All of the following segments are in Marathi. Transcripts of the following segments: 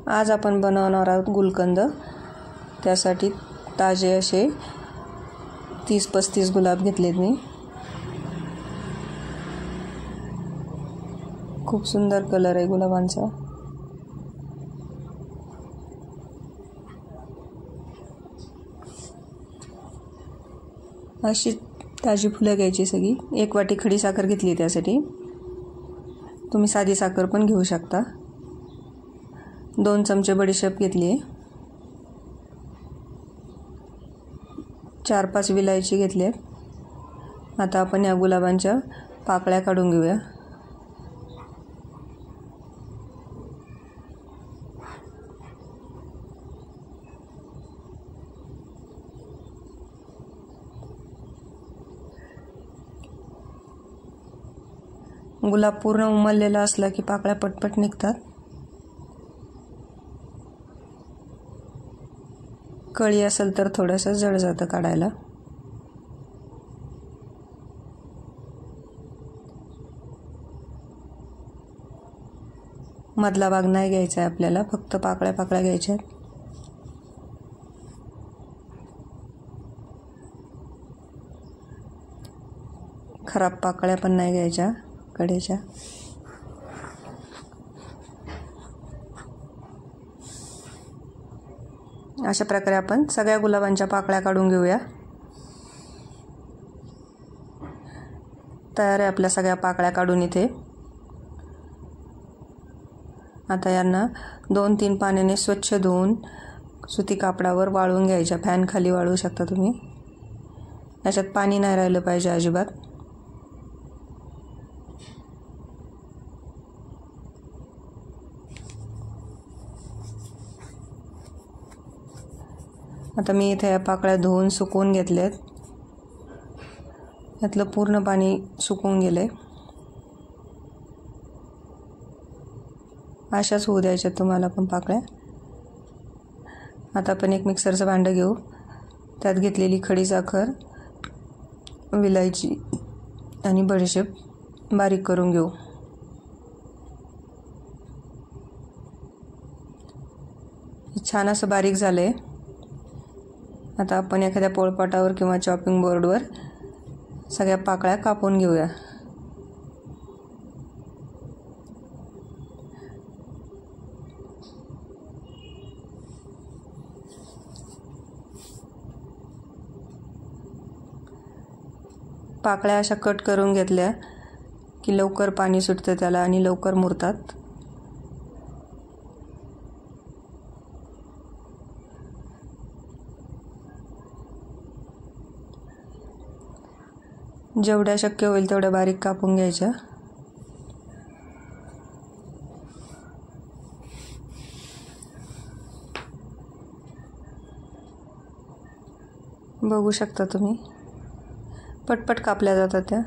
आज आपण बनवणार आहोत गुलकंद। त्यासाठी ताजे असे 30-35 गुलाब घेतलेत मी। खूप सुंदर कलर आहे गुलाबांचा। अशी ताजी फुलं घ्यायची सगळी। 1 वाटी खडी साखर घेतली त्यासाठी। तुम्ही साधी साखर पण घेऊ शकता। 2 चमचे बडीशेप घेतली। 4-5 विलायची घेतली। आता आपण या गुलाबांच्या पाकळ्या काढून घेऊया। गुलाब पूर्ण उमललेला असला की पाकळ्या पटपट निघतात। कळी असेल तर थोडंसं जड जातं काढायला। मधला भाग नाही घ्यायचा आहे आपल्याला, फक्त पाकळ्या घ्यायच्या आहेत। खराब पाकळ्या पण नाही घ्यायच्या कडेच्या। अशा प्रकारे आपण सगळ्या गुलाबांच्या पाकळ्या काढून घेऊया। तयार आहे आपल्या सगळ्या पाकळ्या काढून इथे। आता यांना 2-3 पाण्याने स्वच्छ धुवून सुती कापडावर वाळवून घ्यायच्या। फॅन खाली वाळवू शकता तुम्ही। याच्यात पाणी नाही राहिलं पाहिजे अजिबात। आता मी इथे या पाकळ्या धुवून सुकवून घेतल्यात। यातलं पूर्ण पाणी सुकवून गेले। अशाच होऊ द्यायच्या तुम्हाला पण पाकळ्या। आता आपण एक मिक्सरचं भांडं घेऊ। त्यात घेतलेली खडी साखर, विलायची आणि बडीशेप बारीक करून घेऊ। छान असं बारीक झालंय। आता आपण एखाद्या पोळपाटावर किंवा चॉपिंग बोर्डवर सगळ्या पाकळ्या कापून घेऊया। पाकळ्या अशा कट करून घेतल्या की लवकर पाणी सुटतं त्याला आणि लवकर मुरतात। जेवढ्या शक्य होईल तेवढ्या बारीक कापून घ्यायच्या। बघू शकता तुम्ही, पटपट कापल्या जातात त्या।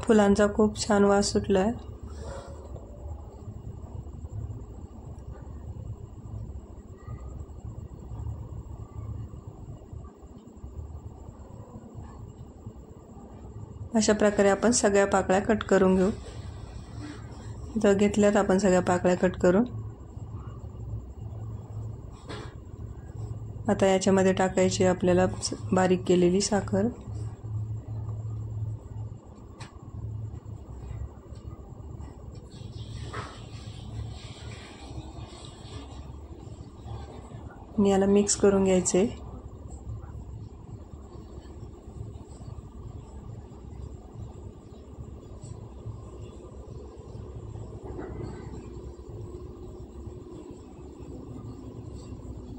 फुलांचा खूप छान वास सुटलाय। अशा प्रकारे आपण सगळ्या पाकळ्या कट करून घेऊ। जर घेतल्यात आपण सगळ्या पाकळ्या कट करून। आता याच्यामध्ये टाकायची आपल्याला बारीक केलेली साखर। आणि याला मिक्स करून घ्यायचे।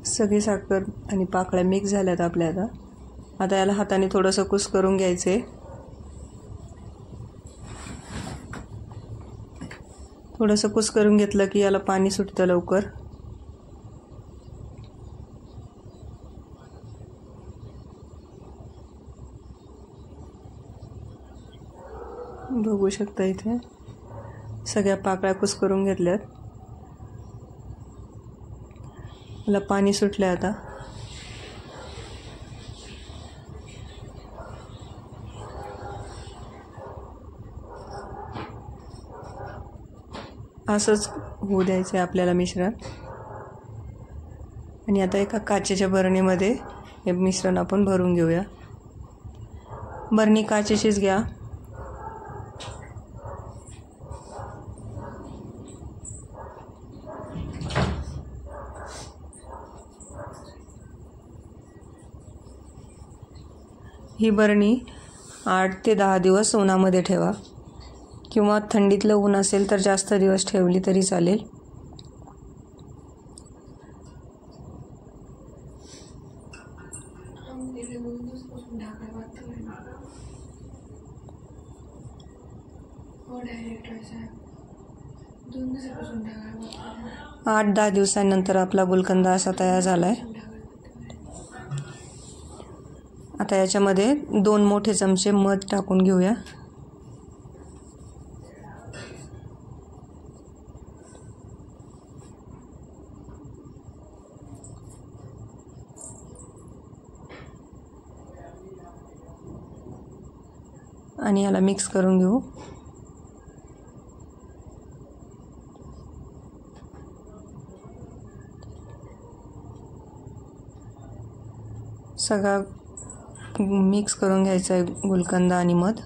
सगळी साखर आणि पाकळ्या मिक्स झाल्यात आपल्या। आता याला हाताने थोडंसं कुस करून घ्यायचे। थोडंसं कुस करून घेतलं की याला पाणी सुटतं लवकर। बघू शकता इथे सगळ्या पाकळ्या कुस्करून घेतल्यात. मला पाणी सुटलं आता. असंच होऊ द्यायचं आहे आपल्याला मिश्रण. आणि आता एका काचेच्या बरणीमध्ये हे मिश्रण आपण भरून घेऊया. बरणी काचेचीच घ्या. ही बरणी 8 ते 10 दिवस उन्हामध्ये ठेवा, किंवा थंडीतलं ऊन असेल तर जास्त दिवस ठेवली तरी चालेल. आठ 10 दिवसांनंतर आपला गुलकंद असा तयार झालाय. आता याच्यामध्ये 2 मोठे चमचे मध टाकून घेऊया. आणि याला मिक्स करून घेऊ. सगळा मिक्स करून घ्यायचा आहे गुलकंद आणि मध.